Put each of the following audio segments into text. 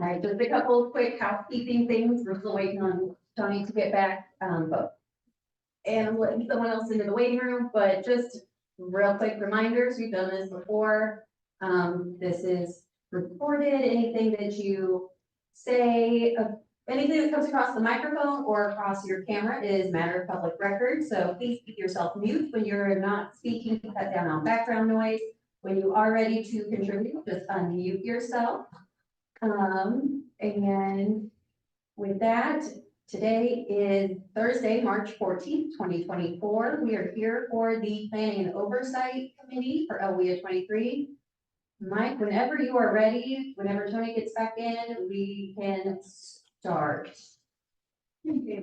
All right, just a couple of quick housekeeping things. We're still waiting on Tony to get back, and I'm letting someone else into the waiting room, but just real quick reminders, we've done this before. This is recorded. Anything that you say, anything that comes across the microphone or across your camera is matter of public record. So please keep yourself mute when you're not speaking, cut down on background noise. When you are ready to contribute, just unmute yourself. And with that, today is Thursday, March 14th, 2024. We are here for the Planning and Oversight Committee for LWIA 23. Mike, whenever you are ready, whenever Tony gets back in, we can start. Okay.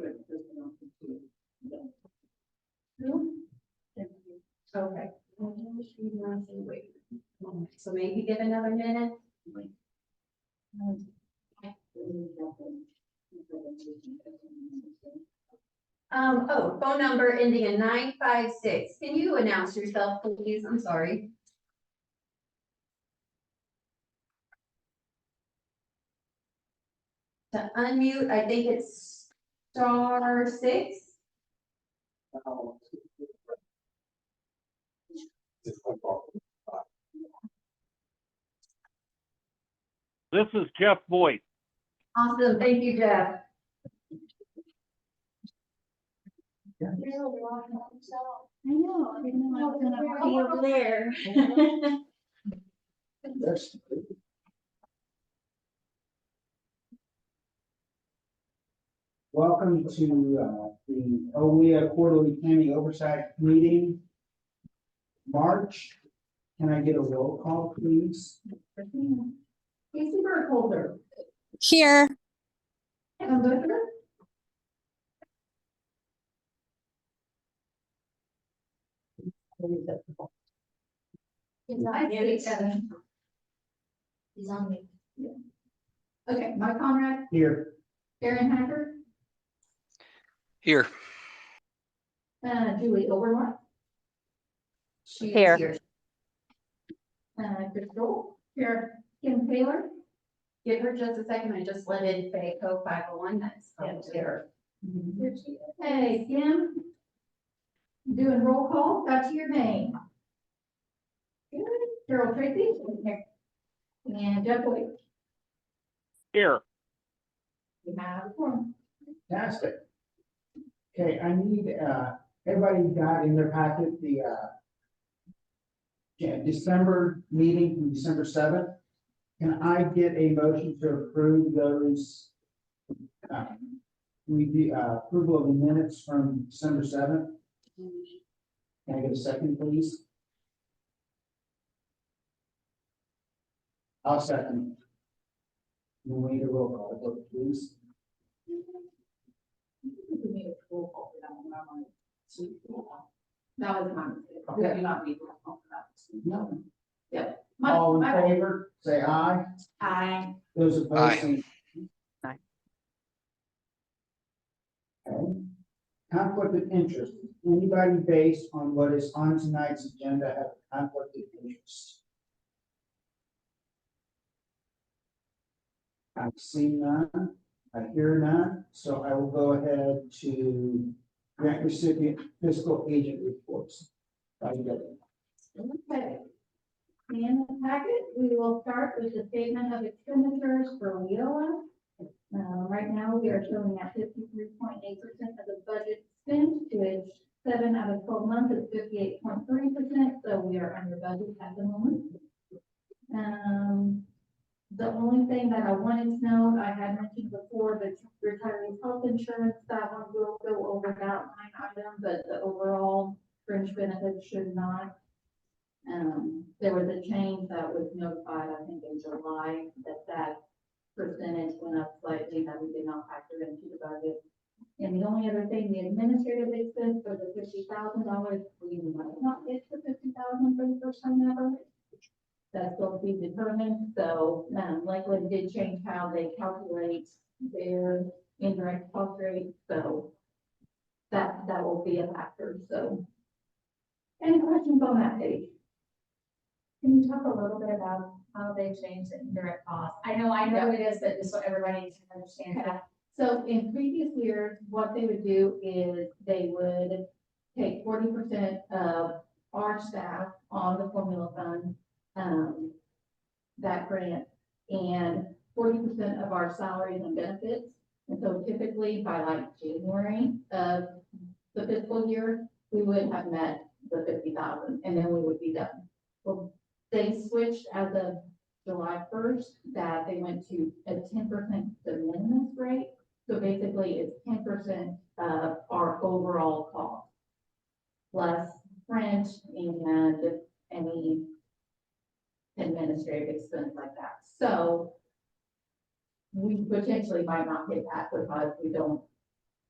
So maybe give another minute. Phone number ending in 956. Can you announce yourself, please? I'm sorry. To unmute, I think it's *6. This is Jeff Boyd. Awesome, thank you, Jeff. I know, I didn't know I was gonna be over there. Welcome to the LWIA Quarterly Planning Oversight Meeting. March, can I get a roll call, please? Casey Burkholder. Here. Kevin Booker. He's on me. Okay, Mike Conrad, Here. Aaron Hacker, Here. Julie Overmore. She's Here. Crystal, here, Kim Taylor. Give her just a second, I just let in Fayco 501, that's there. Hey, Kim. Doing roll call, got your name. Good, Carol Tracy. And Jeff Boyd. Here. We have a form. Fantastic. Okay, I need, everybody got in their packet the December meeting from December 7th. Can I get a motion to approve those approval of the minutes from December 7th? Can I get a second, please? I'll second. We need a roll call, vote, please. That was mine. Okay. Do not need roll call for that. No. Yep. All in favor, say aye. Aye. Those opposed, Aye. say. Aye. Okay. Conflict of interest. Anybody based on what is on tonight's agenda have a conflict of interest? I see none. I hear none. So I will go ahead to grant recipient fiscal agent reports. Okay. In the packet, we will start with the statement of expenditures for WIA. Right now, we are showing at 53.8% of the budget spent, which 7 out of 12 months is 58.3%, so we are under budget at the moment. The only thing that I wanted to note, I had mentioned before, the retiree health insurance, that one will go over that line item, but the overall fringe benefits should not. There was a change that was notified, I think in July, that percentage went up slightly, that we did not factor into the budget. And the only other thing, the administrative expense for the $50,000, we might not get to 50,000 for the first time ever. That's going to be determined, so, Lakeland did change how they calculate their indirect cost rate, so that will be a factor, so. Any questions on that page? Can you talk a little bit about how they change the indirect cost. I know what it is, but just so everybody can understand Okay. that. So in previous years, what they would do is they would take 40% of our staff on the formula fund, that grant, and 40% of our salaries and benefits. And so typically by like January of the fiscal year, we would have met the 50,000 and then we would be done. Well, they switched as of July 1st that they went to a 10% de minimis rate. So basically it's 10% of our overall cost, plus rent and any administrative expense like that. So we potentially might not hit that because we don't,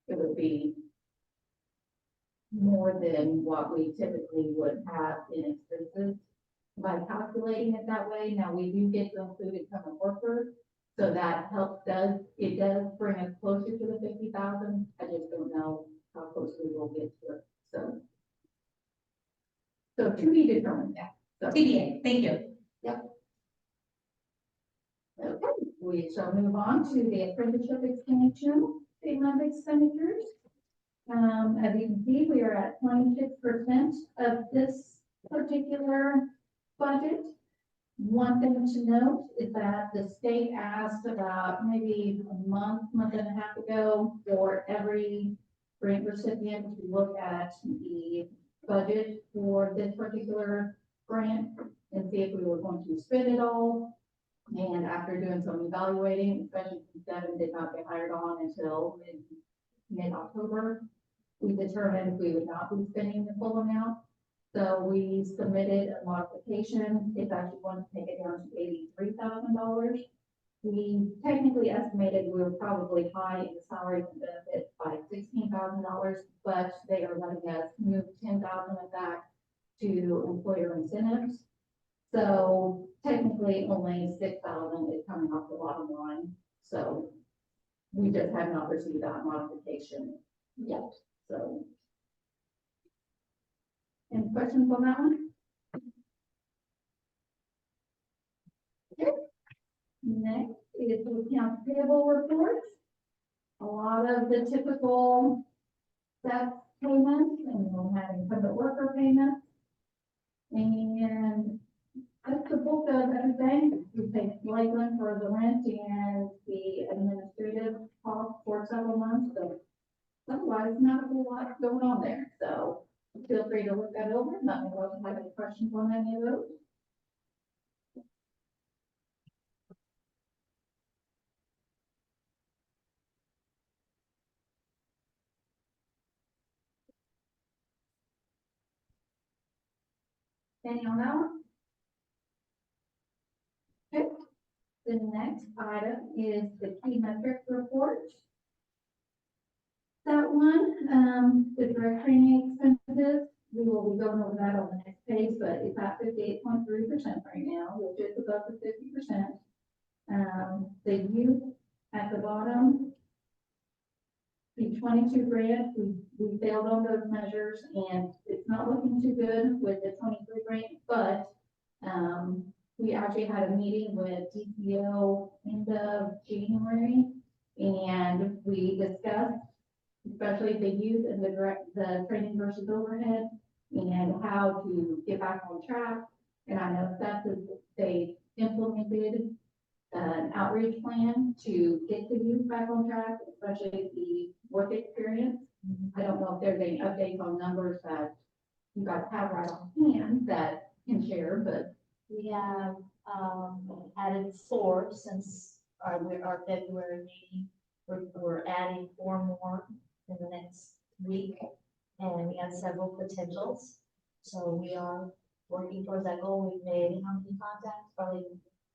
it would be more than what we typically would have in expenses by calculating it that way. Now, we do get to include income worker, so that helps it does bring us closer to the 50,000. I just don't know how close we will get to it, so to be determined, yeah. So, TBA, thank you. okay, we shall move on to the apprenticeship expansion statement of expenditures. As you can see, we are at 26% of this particular budget. One thing to note is that the state asked about maybe a month and a half ago for every grant recipient to look at the budget for this particular grant and see if we were going to spend it all. And after doing some evaluating, especially since Devin did not get hired on until mid-October, we determined we would not be spending the full amount. So we submitted a modification. It's actually going to take it down to $83,000. We technically estimated we were probably high in the salaries and benefits by $16,000, but they are letting us move 10,000 of that to employer incentives. So technically only 6,000 is coming off the bottom line. So we just have not received that modification yet. So any questions on that one? Okay. Next is the accounts payable report. A lot of the typical staff payments, and we'll have incumbent worker payments. And that's the bulk of everything. We pay Lakeland for the rent and the administrative cost for several months, so otherwise not a whole lot going on there. So feel free to look that over. Let me know if you have any questions on any of those. Any on that one? Okay. The next item is the key metrics report. That one, the direct training expenses, we will be going over that on the next page, but it's at 58.3% right now, which is above the 50%. The youth at the bottom, the 22 grant, we failed on those measures, and it's not looking too good with the 23 grant, but we actually had a meeting with DPO end of January, and we discussed especially the youth and the training versus overhead and how to get back on track. And I know they implemented an outreach plan to get the youth back on track, especially the work experience. I don't know if there's any updates on numbers that you guys have right on hand that can share, but We have, added 4 since our February meeting. We're adding 4 more in the next week, and we have several potentials. So we are working towards that goal. We've made how many contacts? Probably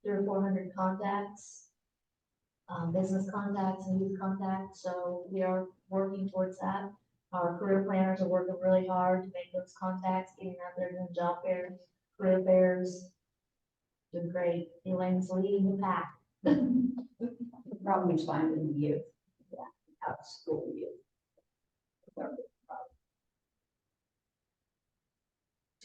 300 or 400 contacts, business contacts and youth contacts. So we are working towards that. Our career planners are working really hard to make those contacts, getting out there doing job fairs, career fairs. Doing great. Elaine's leading the pack. The problem is finding the youth. Yeah. Out of school youth.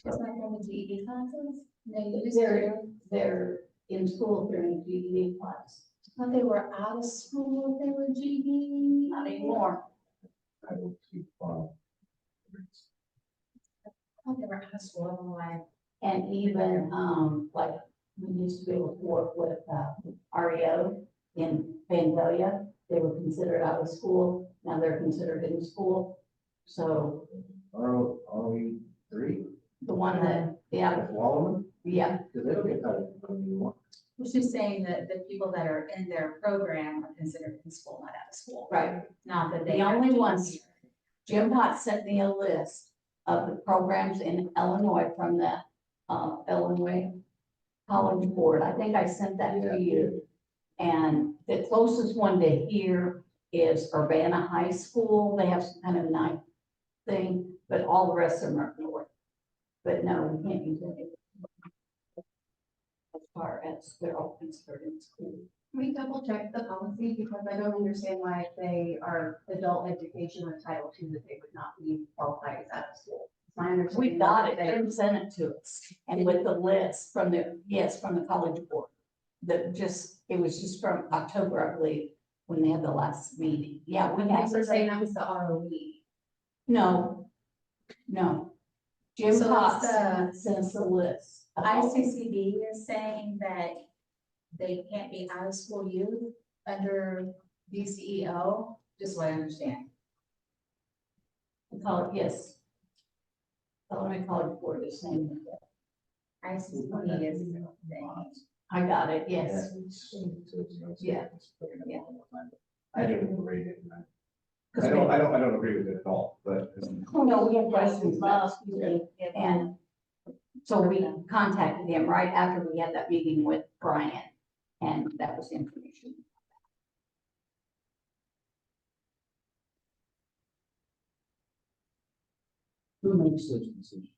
Is that going to GED classes? No, They're in school if they're in a GED class. Thought they were out of school, if they were GD. Not anymore. I thought they were out of school, I don't know why. And even, like, we used to be able to work with, REO in Vandalia. They were considered out of school, now they're considered in school. So RE three, the one that, yeah, Wallerman, yeah, because they don't get cut anymore. Well, she's saying that the people that are in their program are considered in school, not out of school. right. Not that they. The have only to ones- be- Jim Potts sent me a list of the programs in Illinois from the, Illinois College Board. I think I sent that to you. And the closest one to here is Urbana High School. They have some kind of night thing, but all the rest of them are north. But no, we can't use it. As far as they're all considered in school. Can we double check the policy, because I don't understand why if they are adult education with Title II, that they would not be qualified as out of school. It's my understanding We got that it, they're- Jim sent it to us, and with the list from the, yes, from the College Board. That just, it was just from October, I believe, when they had the last meeting. Yeah, we Thanks have, for saying that was the ROE. no, no. Jim So Potts it's, sent us a list. of all- ICCD is saying that they can't be out of school youth under DCEO, just so I understand. We call it, yes. Illinois College Board is saying that. ICCD is saying. I got it, yes. Yeah. Yeah. I didn't read it. I don't agree with it at all, but. Oh, no, we had questions about it, and so we contacted him right after we had that meeting with Brian, and that was the information. Who makes those decisions?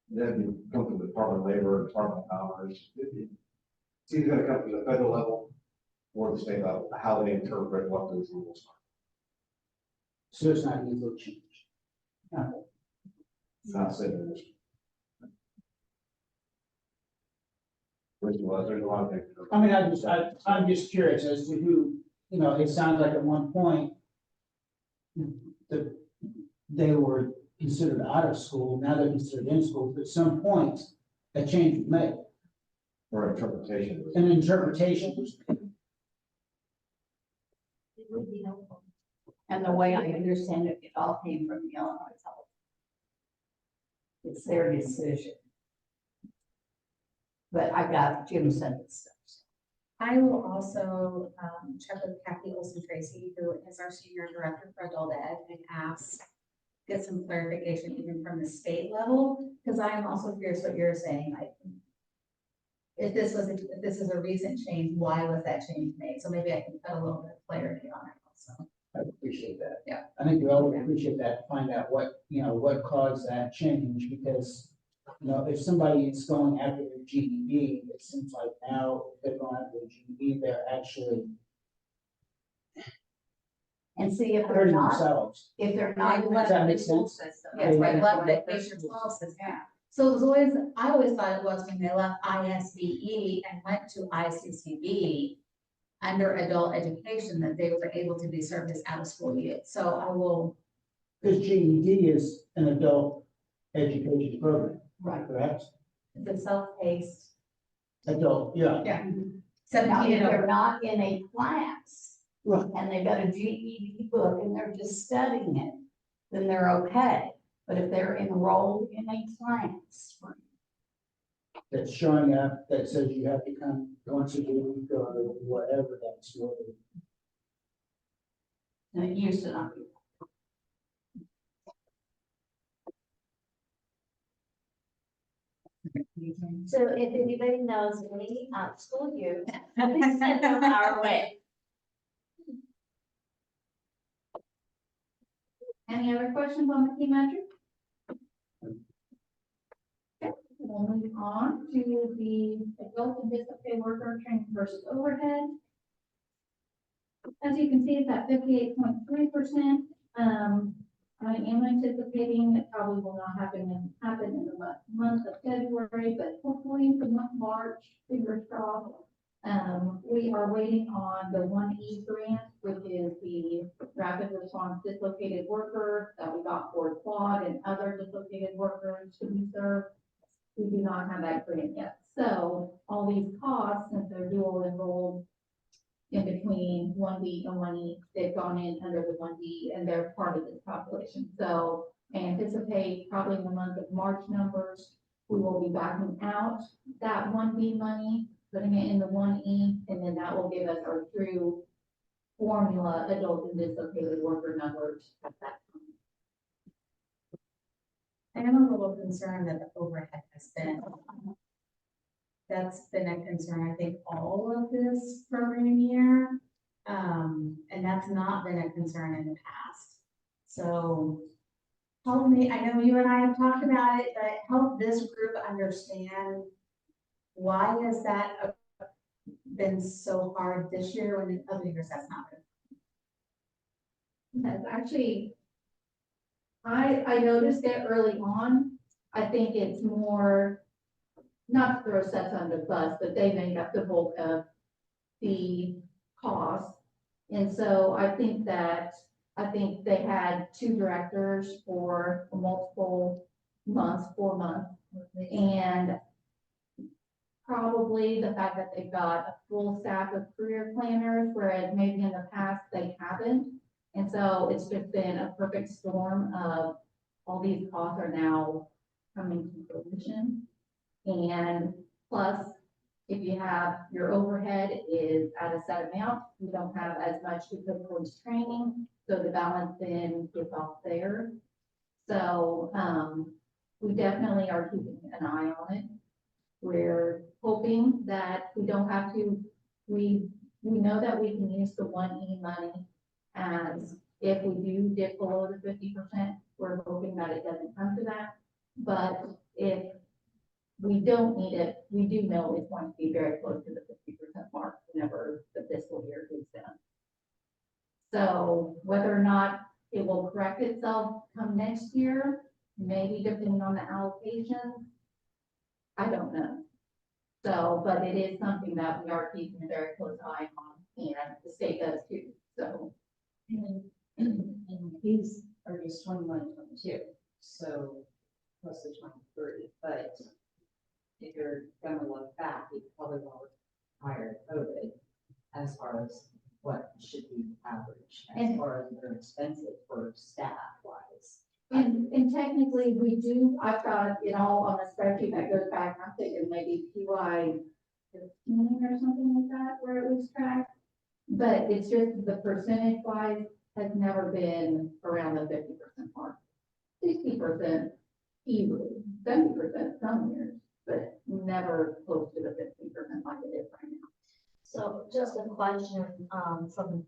Then come from the Department of Labor, Department of Commerce. It's either gonna come from the federal level or the state level, how they interpret what those rules are. So it's not easily changed. It's not said in this. Which was, there's a lot of things. I mean, I'm just curious as to who, you know, it sounds like at one point that they were considered out of school, now they're considered in school, but at some point, a change was made, Or interpretation. an interpretation was made. It would be helpful. And the way I understand it, it all came from the Illinois Health. It's their decision. But I got Jim sent it stuff. I will also check with Kathy Olson Tracy, who is our senior director for adult ed, and ask, get some clarification even from the state level, because I am also curious what you're saying. If this is a recent change, why was that change made? So maybe I can put a little bit of clarity on it also. I appreciate that. Yeah. I think we all would appreciate that, find out what, you know, what caused that change, because, you know, if somebody is going after their GED, it seems like now if they're going after their GED, they're actually And see if they're hurting not, themselves. if they're not. Does that make sense? Yes, like Yeah. left the K-12 system. So it was always, I always thought it was when they left ISBE and went to ICCB under adult education, that they were able to be served as out-of-school youth. So I will, Because GED is an adult education program, Right. correct? the self-paced, Adult, yeah. Now, 17 if and they're over. not in a class, Right. and they've got a GED book and they're just studying it, then they're okay. But if they're enrolled in a class, That's showing up, that says you have to come once a week or whatever, that's what it. and it used to not be. So if anybody knows any out-of-school youth, please send them our way. Any other questions on the key metric? Okay, we'll move on to the adult and disability worker training versus overhead. As you can see, it's at 58.3%. I am anticipating it probably will not happen in the month of February, but hopefully the month of March, fingers crossed. We are waiting on the 1E grant, which is the rapid response dislocated worker that we got for quad and other dislocated workers to be served. We do not have that grant yet. So all these costs, since they're dual enrolled in between 1B and 1E, they've gone in under the 1D and they're part of this population. So I anticipate probably in the month of March numbers, we will be backing out that 1B money, putting it in the 1E, and then that will give us our true formula adult and dislocated worker numbers at that time. I am a little concerned that the overhead has been, that's been a concern, I think, all of this program year. And that's not been a concern in the past. So help me, I know you and I have talked about it, but help this group understand why has that been so hard this year when in other years that's not been? Yes, actually, I noticed it early on. I think it's more, not to throw sets under the bus, but they made up the bulk of the cost. And so I think they had two directors for multiple months, 4 months. And probably the fact that they've got a full staff of career planners, whereas maybe in the past they haven't. And so it's just been a perfect storm of all these costs are now coming to fruition. And plus, if you have your overhead is at a set amount, you don't have as much to put towards training, so the balance then gets off there. So we definitely are keeping an eye on it. We're hoping that we don't have to, we know that we can use the 1E money as if we do dip below the 50%, we're hoping that it doesn't come to that. But if we don't need it, we do know it's going to be very close to the 50% mark whenever the fiscal year is done. So whether or not it will correct itself come next year, maybe depending on the allocation, I don't know. So, but it is something that we are keeping a very close eye on, and the state does too, so. And these are just 21, 22, so plus the 23, but if you're gonna look back, you probably won't hire COVID as far as what should be average, as far as their expenses for staff wise. And technically, we do, I've got it all on a spreadsheet that goes back, I'm thinking maybe PY 15 or something like that, where it was tracked. But it's just the percentage wise has never been around the 50% mark. 60% easily, 70% some years, but never close to the 15% like it is right now. So just a question, from,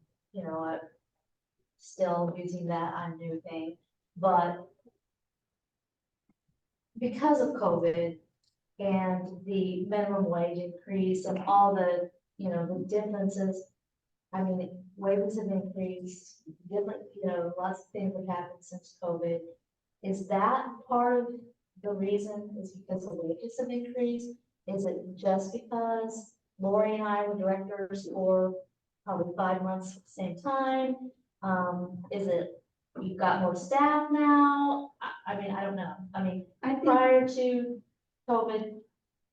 still using that new thing, but because of COVID and the minimum wage increase and all the, the differences, I mean, wages have increased, different, lots of things have happened since COVID. Is that part of the reason is because the wages have increased? Is it just because Lori and I were directors for probably 5 months at the same time? Is it you've got more staff now? I mean, I don't know. I mean, prior to COVID,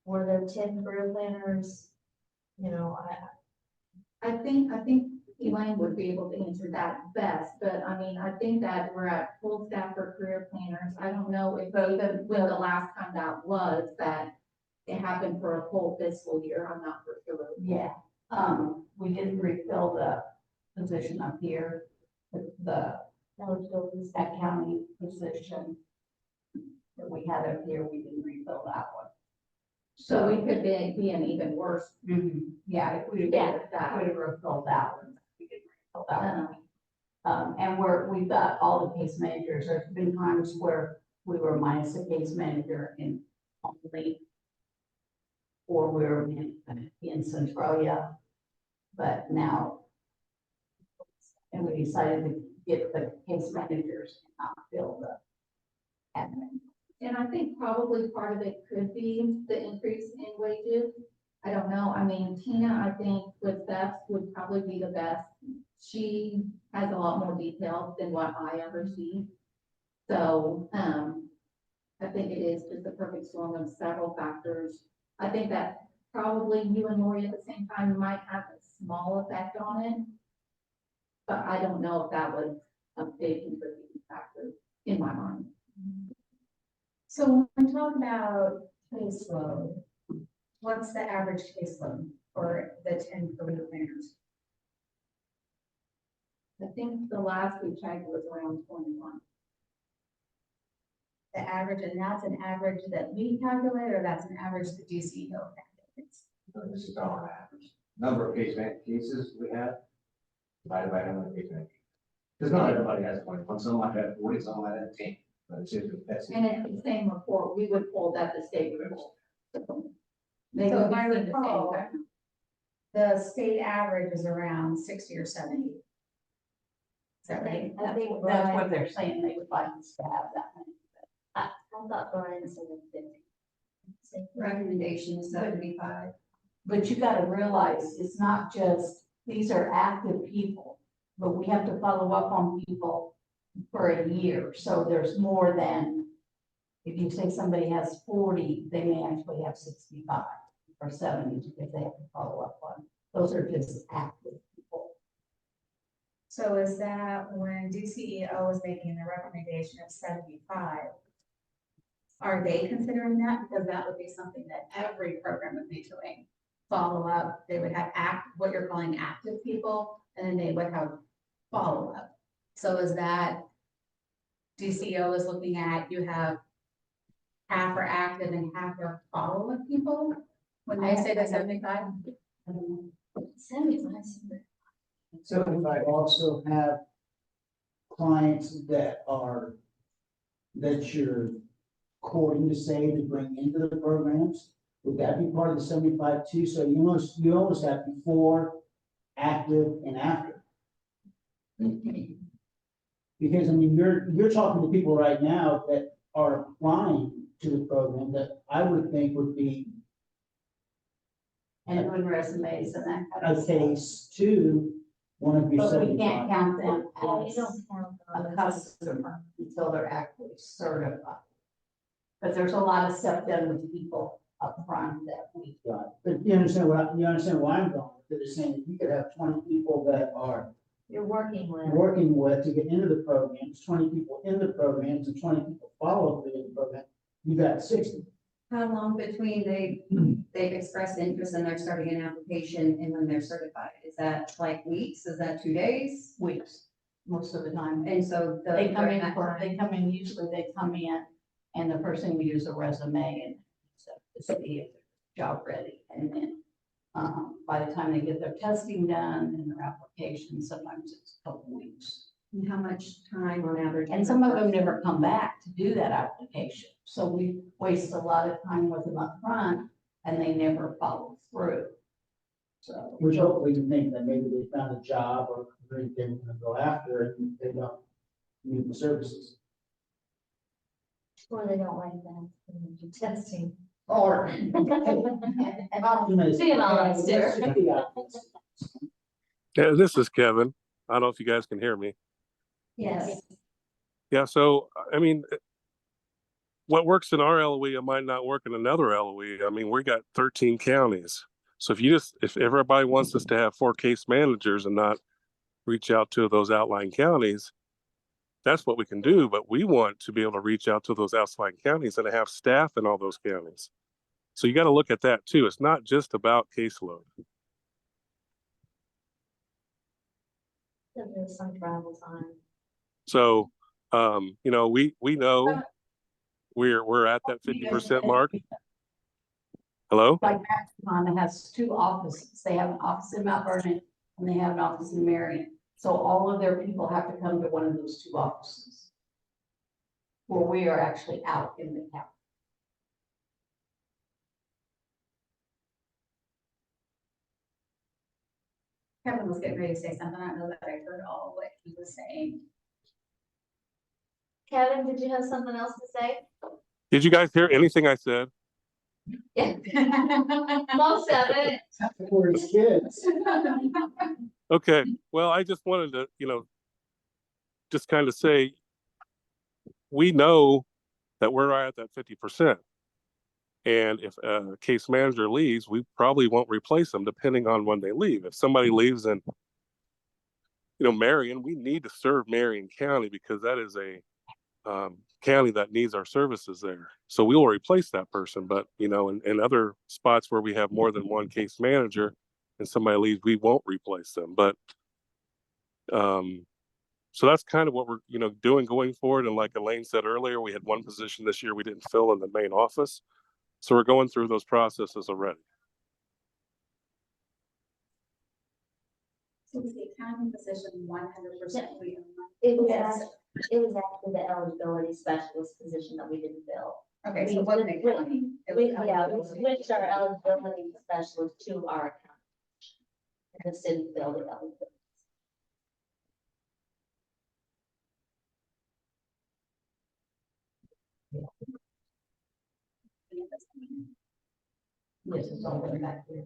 were there 10 career planners? I think Elaine would be able to answer that best, but I mean, I think that we're at full staff for career planners. I don't know if even when the last time that was, that it happened for a full fiscal year. I'm not for sure. Yeah, we didn't refill the position up here, the that county position that we had up here, we didn't refill that one. So we could be an even worse. Yeah, if we Yeah. would have refilled that one, we didn't refill that one. And we've got all the case managers. There's been times where we were minus a case manager in only, or we were in Centralia, but now, and we decided to get the case managers and not fill I think probably part of it could be the increase in wages. I don't know. I mean, Tina, I think with thefts would probably be the best. She has a lot more detail than what I ever see. So, I think it is just the perfect storm of several factors. I think that probably you and Lori at the same time might have a small effect on it. But I don't know if that was a big contributing factor in my mind. So when we talk about caseload, what's the average caseload for the 10 career planners? I think the last we checked was around 21. The average, and that's an average that we calculate, or that's an average the DCO calculates? This is our average. Number of cases we have, divided by how many case managers. Because not everybody has 21, some might have 40, some might have 10, but it's just, that's it. And it's the same report, we would pull that the state would pull. They So would if be I seeing the same recall, thing. the state average is around 60 or 70. Is that right? That's what they're saying, they would like us to have that many. I thought Brian said 50. Recommendation is 75. But you gotta realize, it's not just, these are active people, but we have to follow up on people for a year, so there's more than, if you say somebody has 40, they may actually have 65 or 70, because they have to follow up on. Those are just active people. So is that when DCEO is making the recommendation of 75? Are they considering that? Because that would be something that every program would be doing. Follow up, they would have what you're calling active people, and then they would have follow up. So is that DCO is looking at, you have half are active and half are follow up people? When they say that 75? 75. So we might also have clients that you're courting to say to bring into the programs. Would that be part of the 75 too? So you almost have before, active, and after. Because I mean, you're talking to people right now that are applying to the program that I would think would be And doing resumes and that kind a of stuff. case to one of your But we can't 75. count them Yeah, you as don't count a those. customer until they're actually certified. But there's a lot of stuff done with people up front that we. Right. But you understand why I'm going with it, is saying you could have 20 people that are You're working with. working with to get into the programs, 20 people in the programs, and 20 people follow through the program, you got 60. How long between they've expressed interest and they're starting an application and when they're certified? Is that like weeks? Is that 2 days? Weeks, most of the time. And so They come during in that time- usually they come in, and the person will use a resume and stuff to see if they're job ready. And then, by the time they get their testing done and their application, sometimes it's a couple weeks. And how much time on average? And some of them never come back to do that application. So we waste a lot of time with them up front, and they never follow through. So. Which hopefully you think that maybe they found a job or career they want to go after, and they don't need the services. Or they don't like that, when they do testing. Or. Being honest here. Yeah, this is Kevin. I don't know if you guys can hear me. Yes. Yeah, so, I mean, what works in our LWIA might not work in another LWIA. I mean, we got 13 counties. So if everybody wants us to have 4 case managers and not reach out to those outlying counties, that's what we can do. But we want to be able to reach out to those outlying counties and have staff in all those counties. So you got to look at that too. It's not just about caseload. There's some travel time. So, you know, we know we're at that 50% mark. Hello? Like Maximum has 2 offices. They have an office in Mount Vernon and they have an office in Marion. So all of their people have to come to one of those 2 offices, where we are actually out in the county. Kevin was getting ready to say something. I don't know that I heard all of what he was saying. Kevin, did you have something else to say? Did you guys hear anything I said? Most of it. For his kids. Okay, well, I just wanted to, just kind of say, we know that we're at that 50%. And if a case manager leaves, we probably won't replace them depending on when they leave. If somebody leaves in, Marion, we need to serve Marion County because that is a county that needs our services there. So we will replace that person. But, in other spots where we have more than one case manager and somebody leaves, we won't replace them. But so that's kind of what we're, doing going forward. And like Elaine said earlier, we had one position this year we didn't fill in the main office. So we're going through those processes already. So is the accounting position 100% free? It was actually the eligibility specialist position that we didn't fill. Okay, so We it wasn't did- accounting. It was We switched our eligibility specialist to our account. And just didn't fill the eligibility. Yes, it's all the way back here.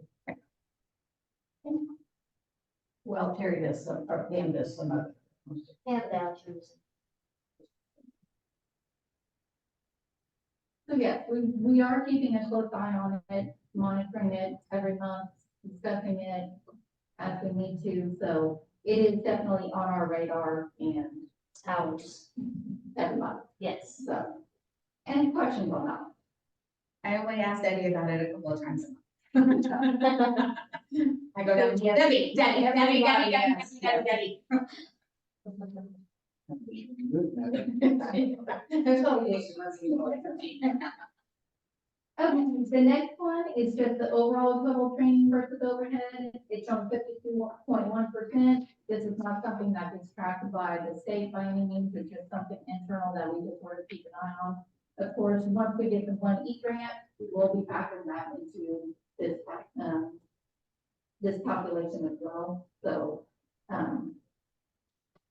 Well, Terry does some, or Pam does some other. And vouchers. So yes, we are keeping a close eye on it, monitoring it every month, discussing it as we need to. So it is definitely on our radar and Ours. every month. Yes. So any questions on that? I only asked Eddie about it a couple of times a month. I go down to Debbie. There's no relation, let's be honest. Okay, the next one is just the overall total training versus overhead. It's on 52.1%. This is not something that is tracked by the state by any means. It's just something internal that we just want to keep an eye on. Of course, once we get the 1E grant, we will be factoring that into this population as well. So,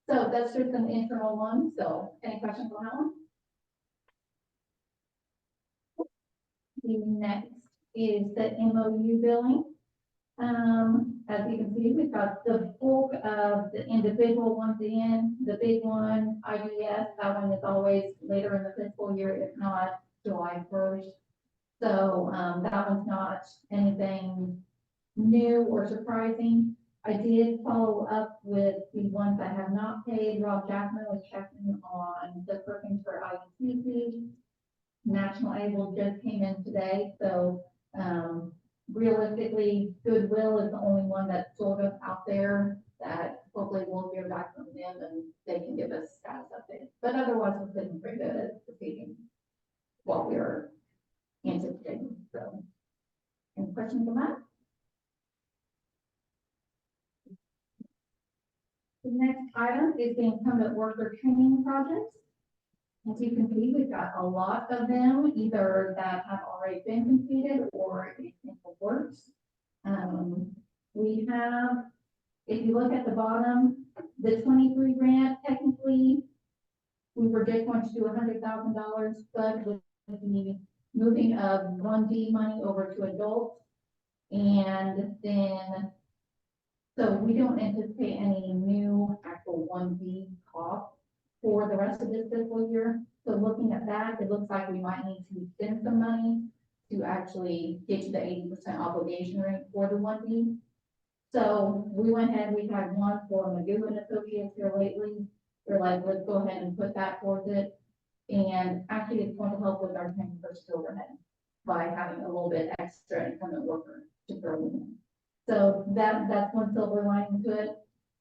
so that's just an internal one. So any questions on that one? The next is the MOU billing. As you can see, we've got the bulk of the individual ones in, the big one, IDS, that one is always later in the fiscal year, if not July 1st. So, that one's not anything new or surprising. I did follow up with the ones that have not paid. Rob Jackman was checking on the Perkins for IUCC. National Able just came in today, so, realistically, Goodwill is the only one that's sort of out there that hopefully we'll hear back from them and they can give us status updates. But otherwise, we're feeling pretty good at proceeding what we are anticipating. So, any questions on that? The next item is the incumbent worker training projects. As you can see, we've got a lot of them, either that have already been completed or in the works. We have, if you look at the bottom, the 23 grant, technically, we were just going to do $100,000, but with the moving of 1D money over to adults, and then, so we don't anticipate any new actual 1D costs for the rest of this fiscal year. So looking at that, it looks like we might need to spend some money to actually get to the 80% obligation rate for the 1D. So we went ahead, we had one for Magoo and Associates here lately. We're like, let's go ahead and put that towards it. And actually, it's going to help with our training versus overhead by having a little bit extra incumbent worker to throw in. So that's one silver lining to it.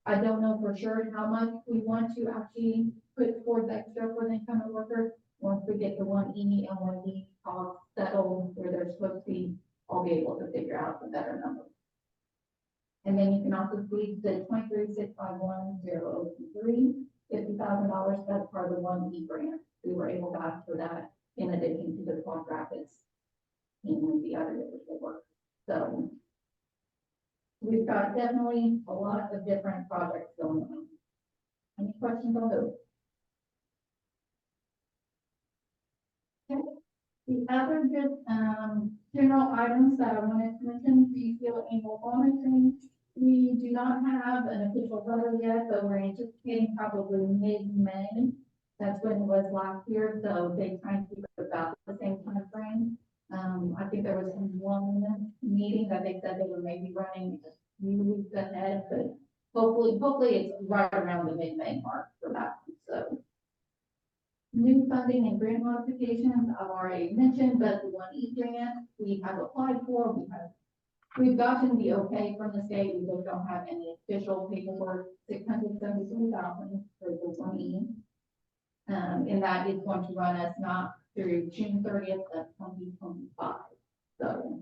I don't know for sure how much we want to actually put towards extra for the incumbent worker. Once we get the 1E and 1D costs settled where they're supposed to be, I'll be able to figure out the better number. And then you can also see the 23-651-003, $50,000, that's part of the 1E grant. We were able to ask for that in addition to the Swamp Rapids and the other work. So we've got definitely a lot of different projects going on. Any questions on those? Okay. The other just, general items that I wanted to mention, the field annual monitoring. We do not have an official letter yet, but we're anticipating probably mid-May. That's when it was last year, so they try to keep it about the same time frame. I think there was one meeting that they said they were maybe running a few weeks ahead, but hopefully it's right around the mid-May mark for that, so. New funding and grant modifications, I've already mentioned, but the 1E grant we have applied for, we've gotten the okay from the state, we just don't have any official paperwork, 673,000 for the 1E. And that is going to run us not through June 30th of 2025. So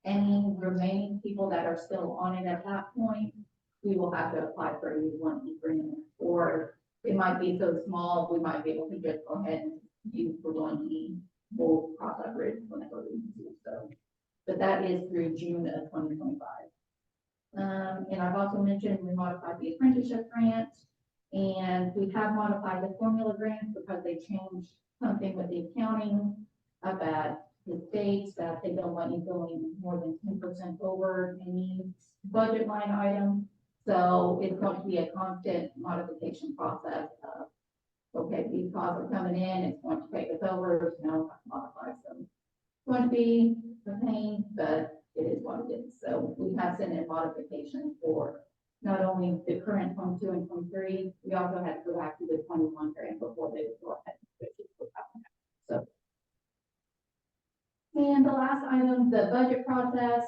any remaining people that are still on it at that point, we will have to apply for a 1E grant, or it might be so small, we might be able to just go ahead and use the 1E. We'll cross that bridge whenever we do so. But that is through June of 2025. And I've also mentioned we modified the apprenticeship grant, and we have modified the formula grants because they changed something with the accounting up at the state that they don't want you going more than 10% over any budget line item. So it's going to be a constant modification process of, okay, these costs are coming in, it's going to take us over, so now we have to modify some. It's going to be a pain, but it is what it is. So we have sent in modifications for not only the current 22 and 23, we also had to go back to the 21 grant before they would go ahead and switch it to that. So, and the last item, the budget process.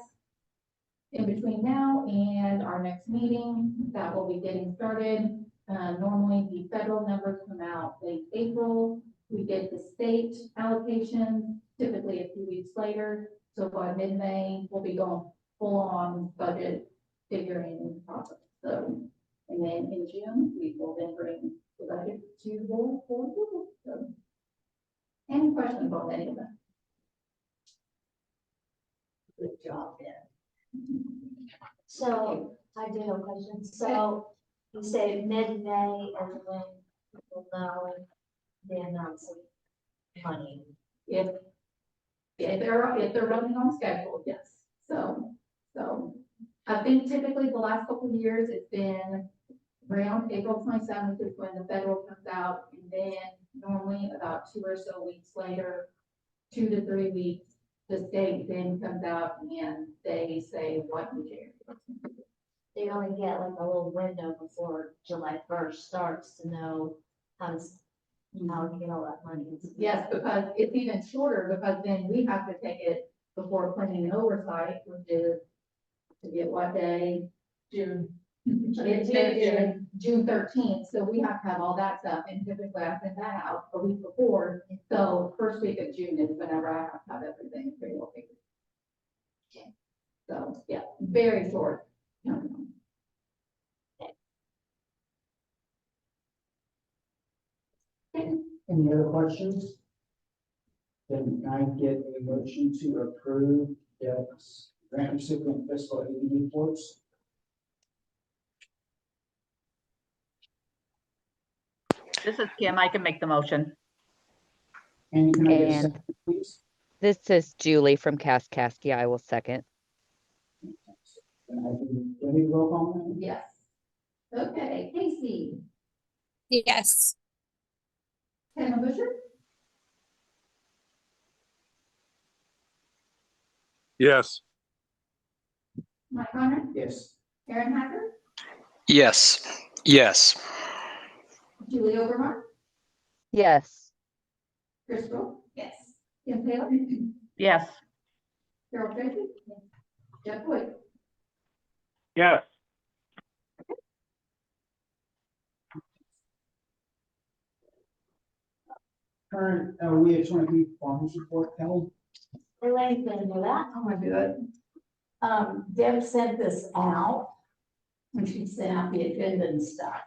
In between now and our next meeting, that will be getting started. Normally the federal numbers come out late April. We get the state allocation typically a few weeks later. So by mid-May, we'll be going full on budget figuring process. So, and then in June, we will then bring the budget to the board for approval. So, any questions on any of that? Good job, Ben. So I do have a question. So you say mid-May and when people know the announcing money. If they're running on schedule, yes. So I think typically the last couple of years, it's been around April 27th is when the federal comes out, and then normally about 2 or so weeks later, 2 to 3 weeks, the state then comes out and they say what you do. They only get like a little window before July 1st starts to know how to get all that money. Yes, because it's even shorter, because then we have to take it before planning and oversight, which is to get what day? June. It's June 13th, so we have to have all that stuff, and typically I send that out a week before, so first week of June is whenever I have to have everything pretty well figured. Okay. So, yeah, very short. Any other questions? Then can I get a motion to approve the grant recipient fiscal aid reports? This is Kim. I can make the motion. And can I get a And second, please? this is Julie from Kaskaskia. I will second. Can I be ready to roll call now? Yes. Okay, Casey, Yes. Hannah Busher, Yes. Mike Conner, Yes. Aaron Hacker, Yes. Yes. Julie Overmark, Yes. Crystal. Yes. Kim Taylor, Yes. Carol Tracy, Jeff Wood. Yes. Current LWIA 23 performance report, Kelly. Elaine's gonna do that. Oh, my good. Deb sent this out, and she sent out the agenda and stuff.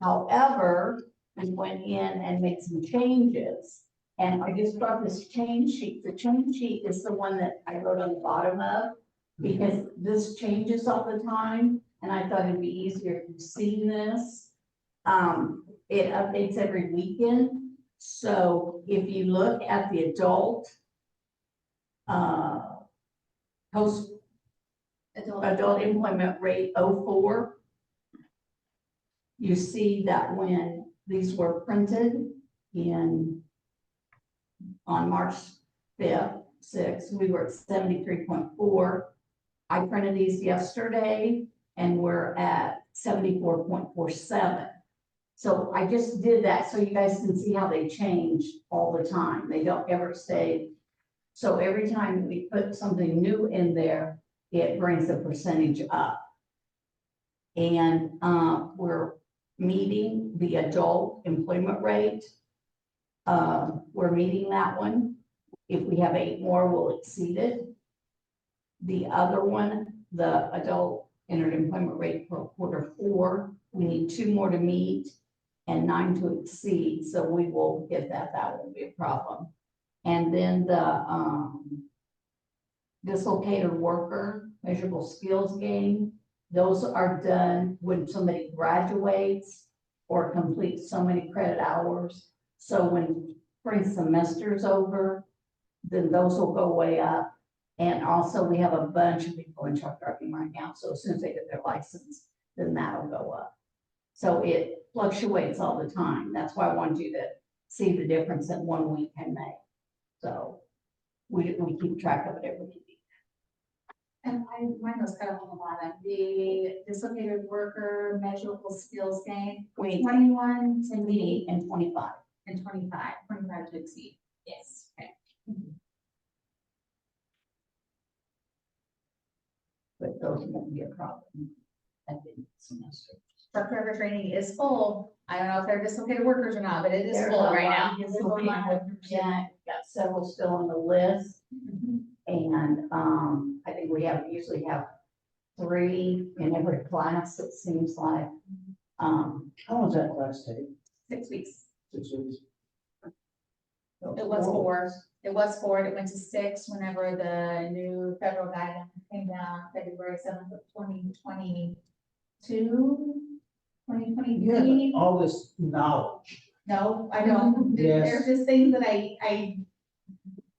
However, we went in and made some changes, and I just brought this change sheet. The change sheet is the one that I wrote on the bottom of, because this changes all the time, and I thought it'd be easier to see this. It updates every weekend, So if you look at the adult, post adult employment rate 04, you see that when these were printed on March 5th, 6th, we were at 73.4. I printed these yesterday and we're at 74.47. So I just did that so you guys can see how they change all the time. They don't ever stay. So every time we put something new in there, it brings the percentage up. And we're meeting the adult employment rate. We're meeting that one. If we have 8 more, we'll exceed it. The other one, the adult entered employment rate for Q4, we need 2 more to meet and 9 to exceed, so we will get that. That won't be a problem. And then the dislocated worker measurable skills gain, those are done when somebody graduates or completes so many credit hours. So when spring semester's over, then those will go way up. And also we have a bunch of people in truck driving right now. So as soon as they get their license, then that'll go up. So it fluctuates all the time. That's why I wanted you to see the difference in 1 week in May. So we keep track of it every week. And mine was cut off on the bottom, the dislocated worker measurable skills gain, We need 21 to 20 meet and 25. and 25 to exceed. Yes. Okay. But those won't be a problem at the end of the semester. Truck driver training is full. I don't know if they're dislocated workers or not, but it is There's full a right lot now. of dislocated workers. Yeah, got several still on the list. And I think we usually have 3 in every class, it seems like. How long does that class take? 6 weeks. 6 weeks? It was 4. It was 4. It went to 6 whenever the new federal guidance came down February 7th of 2022, You have 2023. all this knowledge, No, I don't. Yes. There's just things that I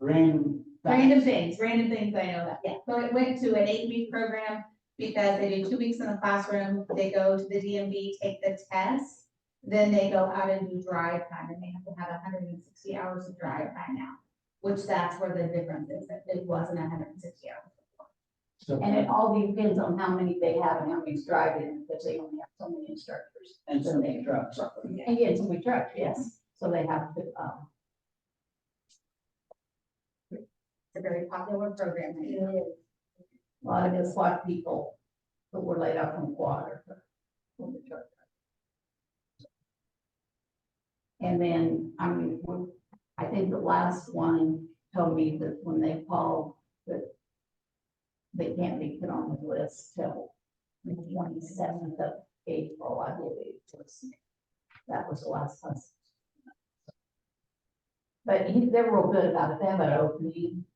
random. random things I know that. Yeah. So it went to an 8-week program because they do 2 weeks in the classroom. They go to the DMV, take the test. Then they go out and do drive time, and they have to have 160 hours of drive time now, which that's where the difference is. It wasn't 160 hours. So, And it all depends on how many they have and how many's driving, because they only have so many instructors. and so many trucks. And yeah, so we truck, yes. So they have to, It's a very popular program. a lot of it's what people that were laid off from quad or from the truck. And then, I think the last one told me that when they called, that they can't be put on the list till the 27th of April, I believe. That was the last one. But they're real good about it. They have an opening.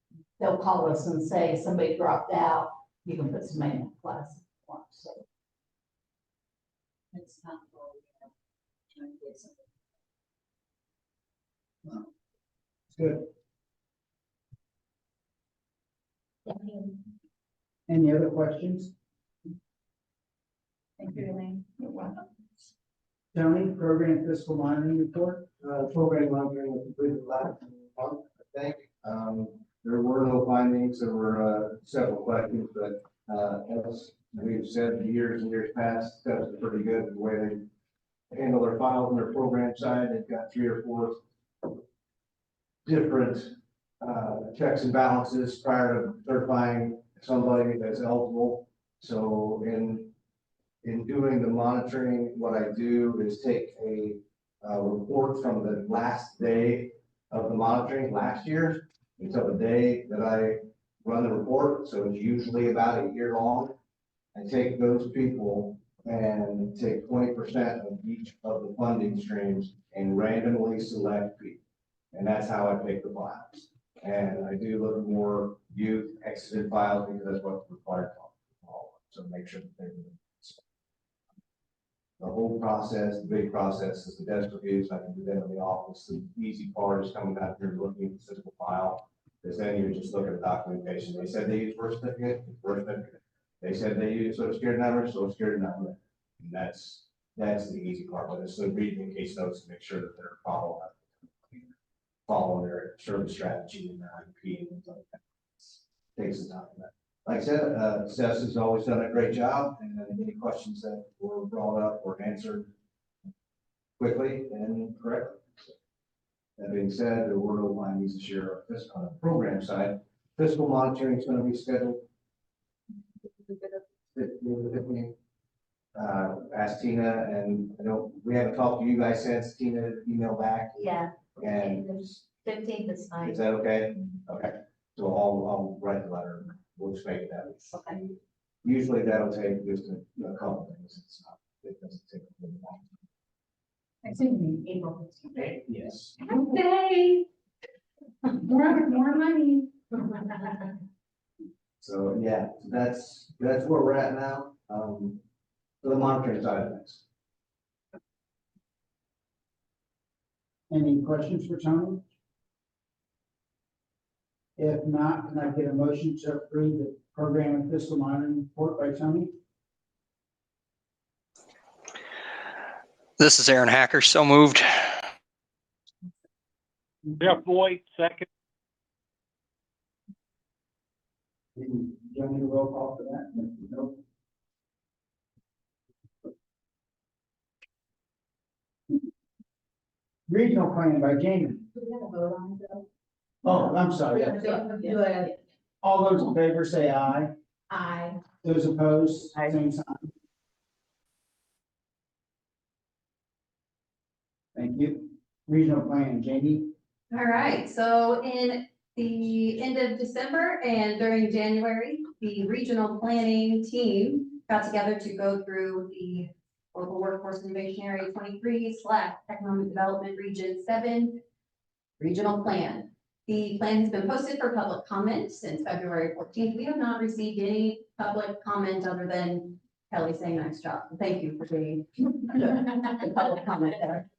They'll call us and say, somebody dropped out, you can put somebody in the class. So It's not all, trying to get something. Good. Any other questions? Thank you, Elaine. you're welcome. Tony, program fiscal monitoring report? Program monitoring was completed last month, I think. There were no findings, there were several questions, but as we've said years and years past, that's pretty good the way they handle their files on their program side. They've got 3 or 4 different checks and balances prior to certifying somebody that's eligible. So in doing the monitoring, what I do is take a report from the last day of the monitoring last year until the day that I run the report. So it's usually about a year long. I take those people and take 20% of each of the funding streams and randomly select people. And that's how I pick the files. And I do look more youth exited files because that's what's required. So make sure that they're. The whole process, the big process is the desk reviews. I can do that in the office. The easy part is coming out here and looking at the physical file. Because then you're just looking at documentation. They said they use birth certificate, birth certificate. They said they use social security number, social security number. And that's the easy part, but it's the reading the case notes to make sure that they're following their service strategy and their IEP and things like that. Takes the time. Like I said, Seth has always done a great job, and any questions that were brought up were answered quickly and correctly. So, that being said, the World Line needs to share our fiscal on the program side. Fiscal monitoring is going to be scheduled. Ask Tina, and I know we haven't talked to you guys since. Tina emailed back, Yeah, and 15th is fine. is that okay? Okay, so I'll write the letter. We'll just make it that. Okay. Usually that'll take just a couple things. It's not, it doesn't take a little long. I think April 15th. Yes. Okay. More money. So yeah, that's where we're at now. For the monitoring side of things. Any questions for Tony? If not, can I get a motion to approve the program and fiscal monitoring report by Tony? This is Aaron Hacker, so moved. Jeff Boyd, second. Do you want me to roll call for that? No. Regional plan by Jamie. Oh, I'm sorry. All those in favor say aye. Aye. Those opposed, Aye. same sign. Thank you. Regional plan, Jamie. All right, so in the end of December and during January, the regional planning team got together to go through the local workforce innovation area 23 / economic development region 7 regional plan. The plan has been posted for public comment since February 14th. We have not received any public comment other than Kelly saying nice job. Thank you for being the public comment there.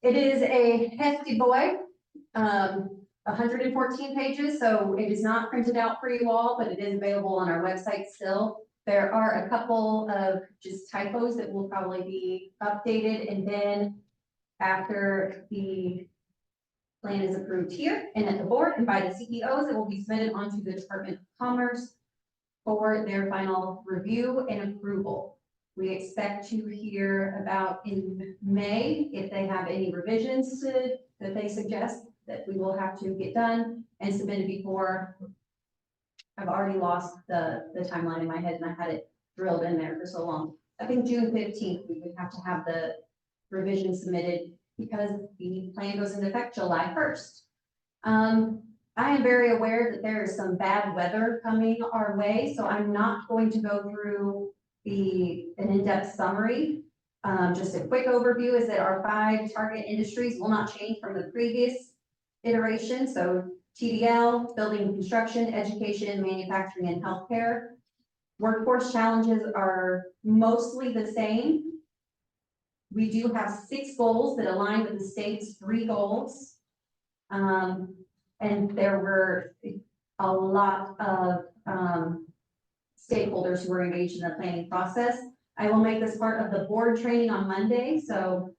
It is a hefty boy, 114 pages, so it is not printed out for you all, but it is available on our website still. There are a couple of just typos that will probably be updated, and then after the plan is approved here and at the board and by the CEOs, it will be submitted onto the Department of Commerce for their final review and approval. We expect to hear about in May if they have any revisions that they suggest that we will have to get done and submitted before. I've already lost the timeline in my head and I had it drilled in there for so long. I think June 15th, we would have to have the revision submitted because the plan goes into effect July 1st. I am very aware that there is some bad weather coming our way, so I'm not going to go through an in-depth summary. Just a quick overview is that our 5 target industries will not change from the previous iteration. So TDL, building and construction, education, manufacturing, and healthcare. Workforce challenges are mostly the same. We do have 6 goals that align with the state's 3 goals. And there were a lot of stakeholders who were engaged in the planning process. I will make this part of the board training on Monday, so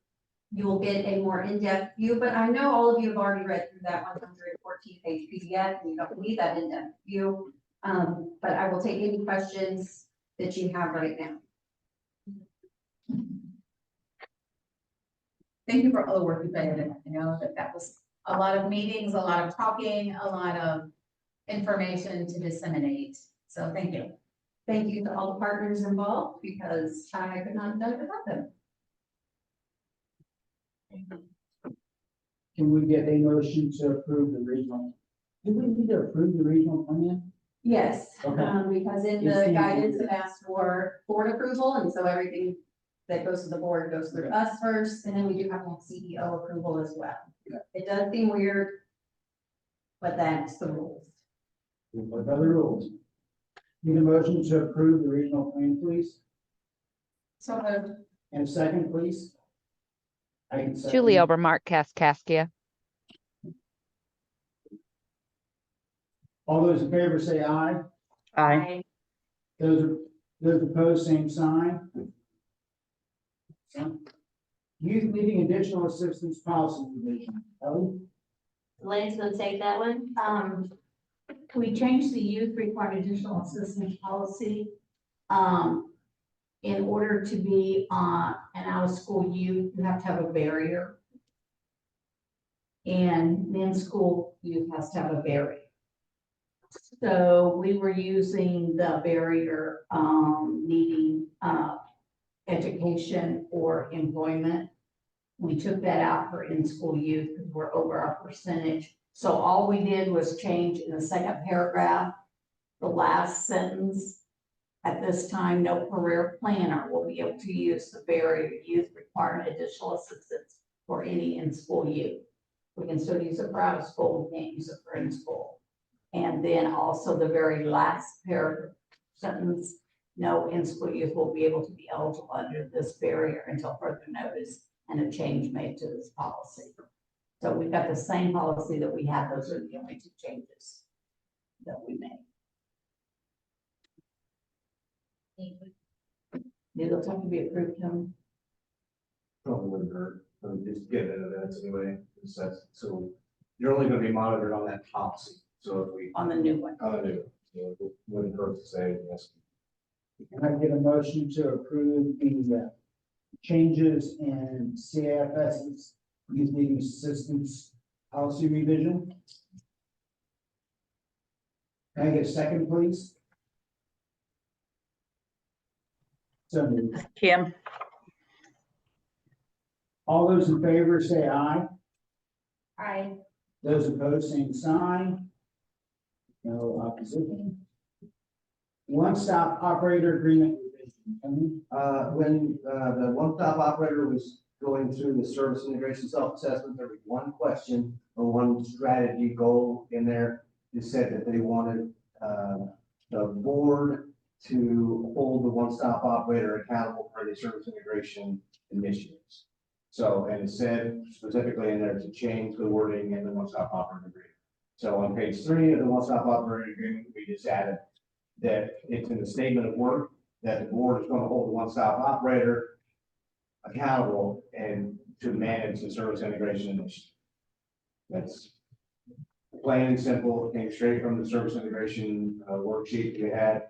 you will get a more in-depth view, but I know all of you have already read through that 114-page PDF, and you don't need that in-depth view. But I will take any questions that you have right now. Thank you for all the work you put in. I know that was a lot of meetings, a lot of talking, a lot of information to disseminate. So thank you. Thank you to all the partners involved because I could not have done it without them. Can we get a motion to approve the regional? Do we need to approve the regional plan? Yes, Okay. because in Yes, the thank guidance you. it asked for board approval, and so everything that goes to the board goes through us first, and then we do have CEO approval as well. Yeah. It does seem weird, but that's the rules. What are the rules? Need a motion to approve the regional plan, please? So moved. And a second, please. I can second. Julie Overmark, Kaskaskia. All those in favor say aye. Aye. Those opposed, same sign. Youth needing additional assistance policy revision. Ellie? Elaine's gonna take that one. We changed the youth required additional assistance policy. In order to be an out-of-school youth, you have to have a barrier. And in-school youth has to have a barrier. So we were using the barrier, needing, education or employment. We took that out for in-school youth because we're over our percentage. So all we did was change in the second paragraph, the last sentence. At this time, no career planner will be able to use the barrier youth requiring additional assistance for any in-school youth. We can still use it for out of school, we can't use it for in-school. And then also the very last paragraph sentence, no in-school youth will be able to be eligible under this barrier until further notice and a change made to this policy. So we've got the same policy that we had, those are the only two changes that we made. Do those have to be approved, Tony? Probably wouldn't hurt, just get it in advance anyway, so you're only gonna be monitored on that policy, so if we, On the new one. it wouldn't hurt to say yes. Can I get a motion to approve the changes in CAFS's youth needing assistance policy revision? Can I get a second, please? So moved. Kim. All those in favor say aye. Aye. Those opposed, same sign. No opposition. One-stop operator agreement revision. Tony? When the one-stop operator was going through the service integration self-assessment, there was one question or one strategy goal in there. It said that they wanted the board to hold the one-stop operator accountable for the service integration initiatives. So, and it said specifically in there to change the wording in the one-stop operator agreement. So on page 3 of the one-stop operator agreement, we just added that it's in the statement of work that the board is going to hold the one-stop operator accountable and to manage the service integration initiative. That's plain and simple, it came straight from the service integration worksheet we had.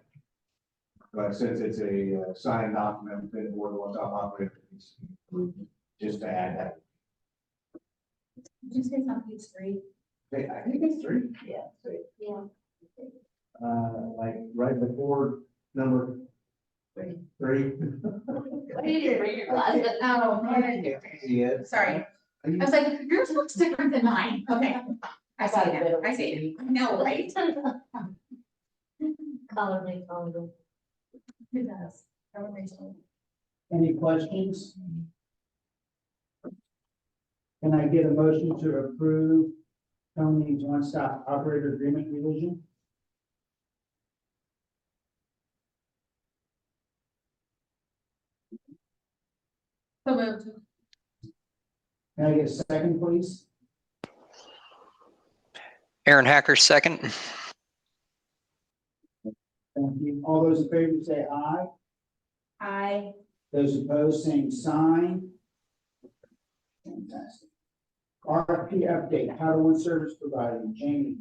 But since it's a signed document within the board of one-stop operator, it's just to add that. Did you say it's on page 3? I think it's 3. Yeah. 3. Yeah. Like right before number 3. What did you read your glasses? Oh, See it? sorry. I was like, yours looks different than mine. Okay. I see it now. I see it. No, right? Color makes all the. It does. That would make sense. Any questions? Can I get a motion to approve Tony's one-stop operator agreement revision? So moved. Can I get a second, please? Aaron Hacker, second. Thank you. All those in favor say aye. Aye. Those opposed, same sign. Fantastic. RFP update, Title I service provider, Jamie.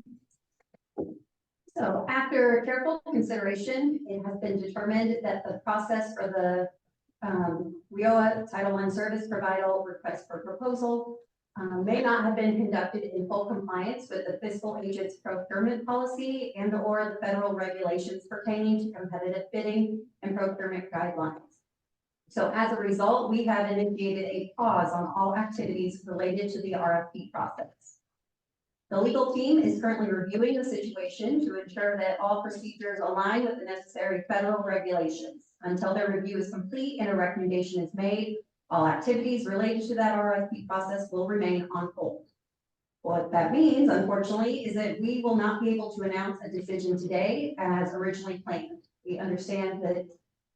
So after careful consideration, it has been determined that the process for the LWIA Title I service provider request for proposal may not have been conducted in full compliance with the fiscal agent's procurement policy and or the federal regulations pertaining to competitive bidding and procurement guidelines. So as a result, we have initiated a pause on all activities related to the RFP process. The legal team is currently reviewing the situation to ensure that all procedures align with the necessary federal regulations. Until their review is complete and a recommendation is made, all activities related to that RFP process will remain on hold. What that means, unfortunately, is that we will not be able to announce a decision today as originally planned. We understand that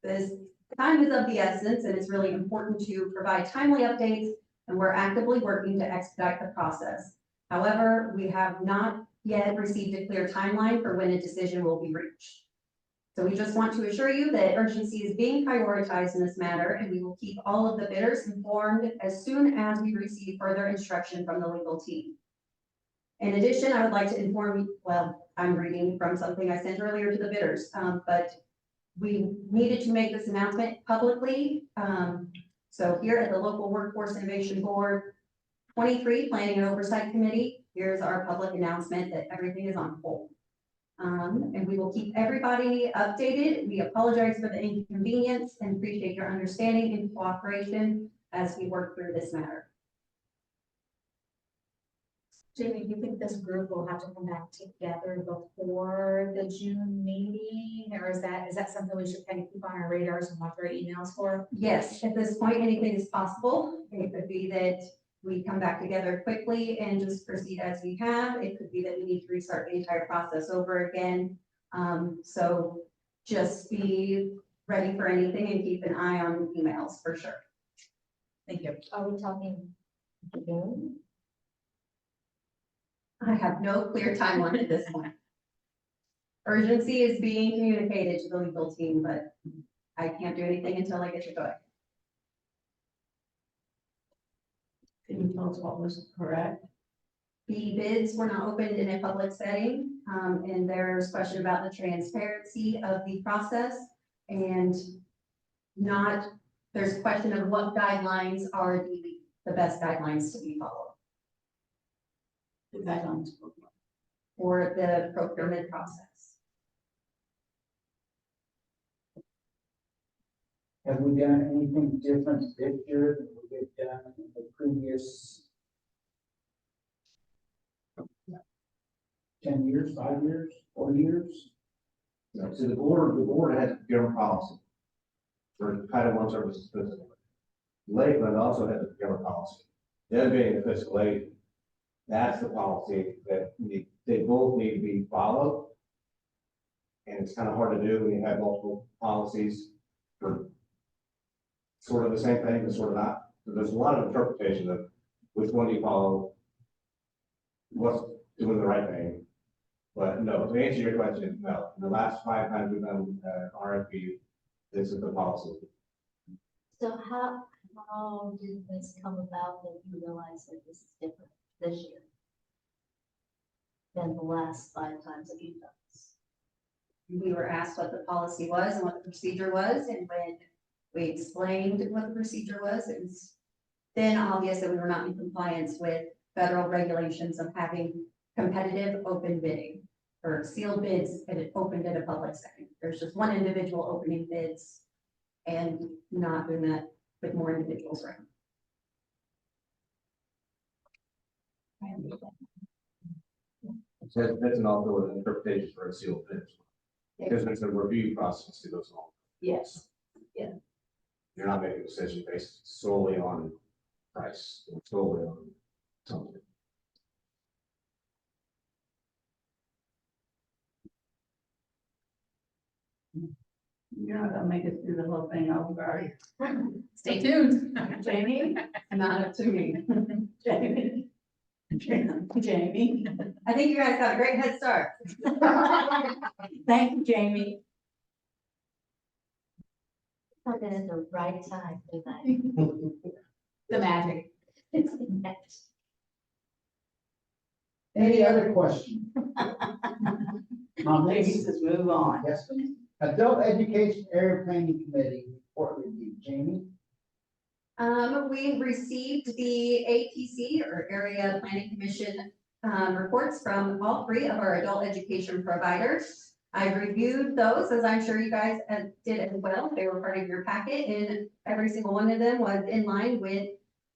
this Time is of the essence, and it's really important to provide timely updates, and we're actively working to expedite the process. However, we have not yet received a clear timeline for when a decision will be reached. So we just want to assure you that urgency is being prioritized in this matter, and we will keep all of the bidders informed as soon as we receive further instruction from the legal team. In addition, I would like to inform you, well, I'm reading from something I sent earlier to the bidders, but we needed to make this announcement publicly. So here at the Local Workforce Innovation Board 23 Planning and Oversight Committee, here's our public announcement that everything is on hold. And we will keep everybody updated. We apologize for the inconvenience and appreciate your understanding and cooperation as we work through this matter. Jamie, do you think this group will have to come back together before the June meeting? Or is that something we should kind of keep on our radars and watch our emails for? Yes, at this point, anything is possible. It could be that we come back together quickly and just proceed as we have. It could be that we need to restart the entire process over again. So just be ready for anything and keep an eye on emails for sure. Thank you. Are we talking June? I have no clear timeline at this point. Urgency is being communicated to the legal team, but I can't do anything until I get to go. Can you tell us what was correct? The bids were not opened in a public setting, and there's question about the transparency of the process and there's question of what guidelines are the best guidelines to be followed The guidelines. for the procurement process. Have we done anything different this year than we've done in the previous 10 years, 5 years, 4 years? So the board has procurement policy for Title I services specifically. Lakeland also has a procurement policy. Them being a fiscal agent, that's the policy that they both need to be followed. And it's kind of hard to do when you have multiple policies for sort of the same thing, but sort of not. So there's a lot of interpretation of which one you follow, what's doing the right thing. But no, to answer your question, no. In the last 5 times we've done RFP, this is the policy. So how did this come about that you realize that this is different this year than the last 5 times that you've done this? We were asked what the policy was and what the procedure was, and when we explained what the procedure was, it was then obvious that we were not in compliance with federal regulations of having competitive open bidding or sealed bids that it opened at a public setting. There's just one individual opening bids and not doing that with more individuals around. So that's an also an interpretation for a sealed bid. Because there's a review process that goes along. Yes. You're not making a decision based solely on price, or solely on something. You're not gonna make it through the whole thing, are you? Stay tuned. Jamie? Not up to me. Jamie? Jamie? I think you guys got a great head start. Thank you, Jamie. Come in at the right time tonight. The magic. It's the next. Any other questions? Maybe just move on. Yes, please. Adult Education Area Planning Committee report review. Jamie? We received the APC or Area Planning Commission reports from all 3 of our adult education providers. I've reviewed those, as I'm sure you guys did as well. They were part of your packet, and every single one of them was in line with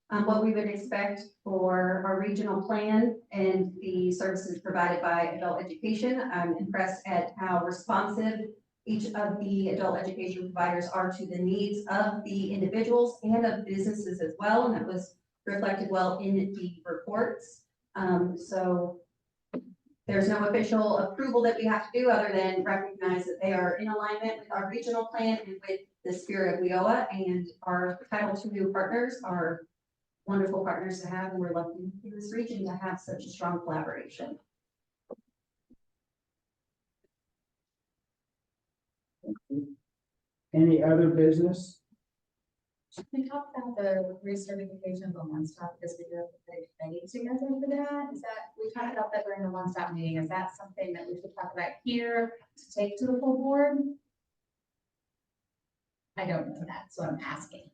what we would expect for our regional plan and the services provided by adult education. I'm impressed at how responsive each of the adult education providers are to the needs of the individuals and of businesses as well, and that was reflected well in the reports. So There's no official approval that we have to do other than recognize that they are in alignment with our regional plan and with the spirit of WIOA, and our Title II partners are wonderful partners to have, and we're lucky in this region to have such a strong collaboration. Any other business? We talked about the recertification of the one-stop, because we do have to put a committee together for that. Is that, we talked about that during the one-stop meeting. Is that something that we should talk about here to take to the full board? I don't know that, so I'm asking.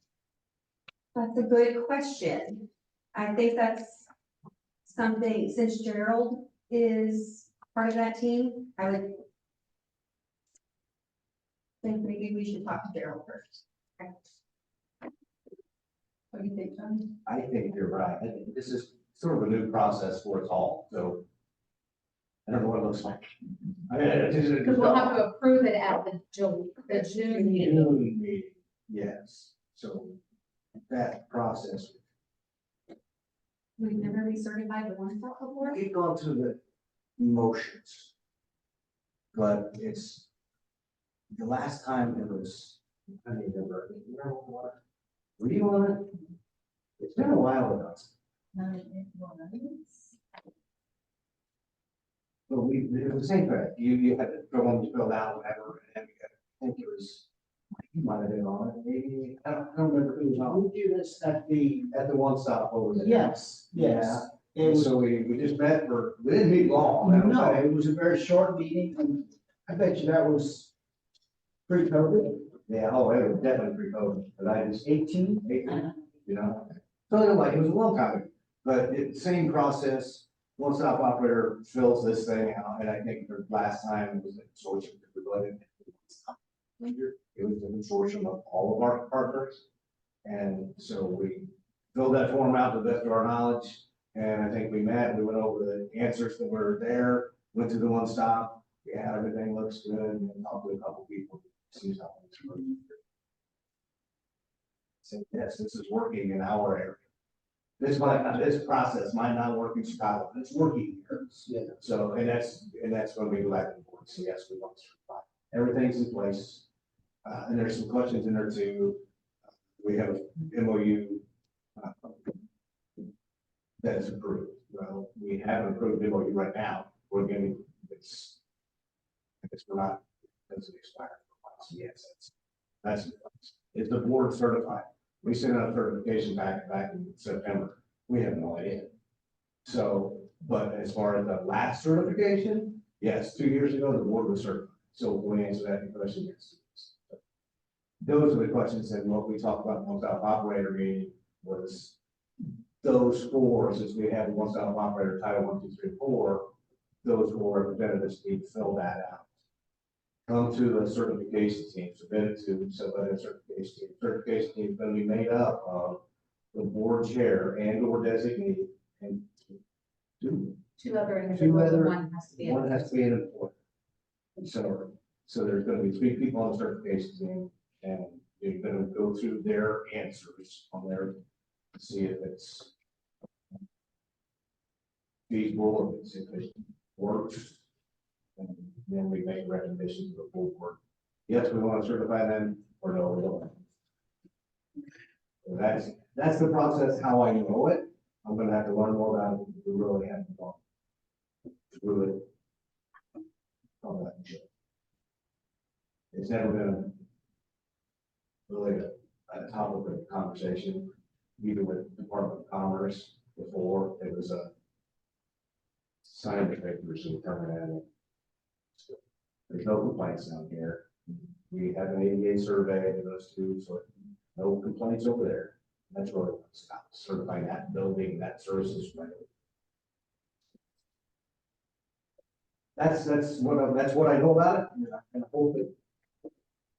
That's a good question. I think that's something, since Gerald is part of that team, I would think maybe we should talk to Gerald first. What do you think, Tony? I think you're right. I think this is sort of a new process for us all, so. I don't know what it looks like. I mean, Because we'll have to approve it at the June meeting. June meeting, yes, so that process. We've never recertified the one-stop before. We've gone through the motions. But it's, the last time it was, I don't even remember, were you on it? It's been a while ago. But it was the same thing, you had to fill out whatever, and I think it was, you might have been on it, maybe, I don't remember who was on. We do this at the, At the one stop over there. yes, yes. Yeah. It was, So we just met for, we didn't meet long. I don't no, think. it was a very short meeting, and I bet you that was pre-COVID, Yeah, oh, it was definitely pre-COVID, but I just, 18. you know? So like, it was a long time ago, but it's same process. One stop operator fills this thing out, and I think the last time it was a consortium. It was a consortium of all of our partners. And so we filled that form out to the best of our knowledge. And I think we met, we went over the answers that were there, went to the one stop. Yeah, everything looks good, and talked to a couple people. Seems how it's working. So yes, this is working in our area. This process might not work in Chicago, but it's working here. Yeah. So, and that's when we go back and forth. So yes, we want to certify. Everything's in place. And there's some questions in there too. We have a MOU that is approved. Well, we haven't approved MOU right now. We're getting, I guess we're not, it doesn't expire. So yes, it's the board certified. We sent out certification back in September. We have no idea. So, but as far as the last certification, yes, 2 years ago, the board was certified. So we answer that question, yes. Those are the questions that what we talked about in one-stop operator meeting was those four, since we have one-stop operator title 1, 2, 3, 4, those four representatives need to fill that out. Come to the certification team, submit it to somebody in the certification team. Certification team is going to be made up of the board chair and or designee and Two other individuals, other- one has to be. one has to be an employee. So there's going to be 3 people on the certification team, and you're going to go through their answers on there to see if it's feasible, if it works. And then we make recommendations to the full board. Yes, we want to certify them, or no, we don't. So that's the process, how I know it. I'm gonna have to learn more about it. We really have to talk through it. All that shit. It's never been really a topic of conversation, either with Department of Commerce before. It was a signed papers and terminated. There's no complaints down here. We have an ADA survey of those two, so no complaints over there. That's really what's got certifying that building, that services. That's what I know about it, and I hope that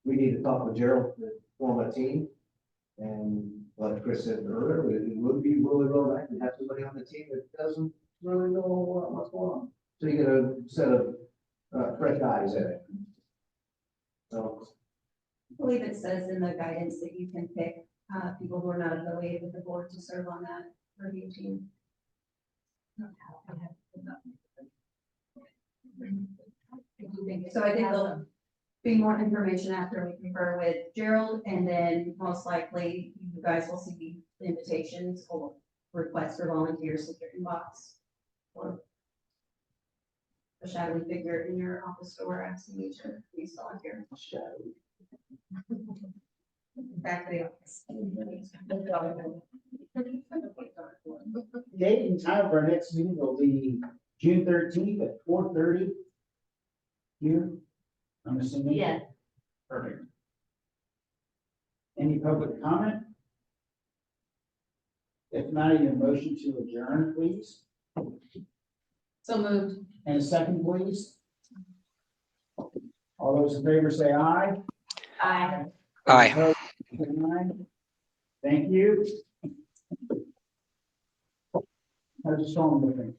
we need to talk with Gerald to form a team. And like Chris said earlier, it would be really nice to have somebody on the team that doesn't really know what's going on. So you get a set of fresh eyes at it. So, I believe it says in the guidance that you can pick people who are not affiliated with the board to serve on that review team. So I think there'll be more information after we confer with Gerald, and then most likely you guys will see invitations or requests for volunteers in your inbox. Or a shadowy figure in your office door asking you to please volunteer. Back to the office. Date and time for our next meeting will be June 13th at 4:30. Here, I'm assuming. Yeah. Perfect. Any public comment? If not, a motion to adjourn, please. So moved. And a second, please. All those in favor say aye. Aye. Aye. Opposed, say aye. Thank you. How's the storm looking?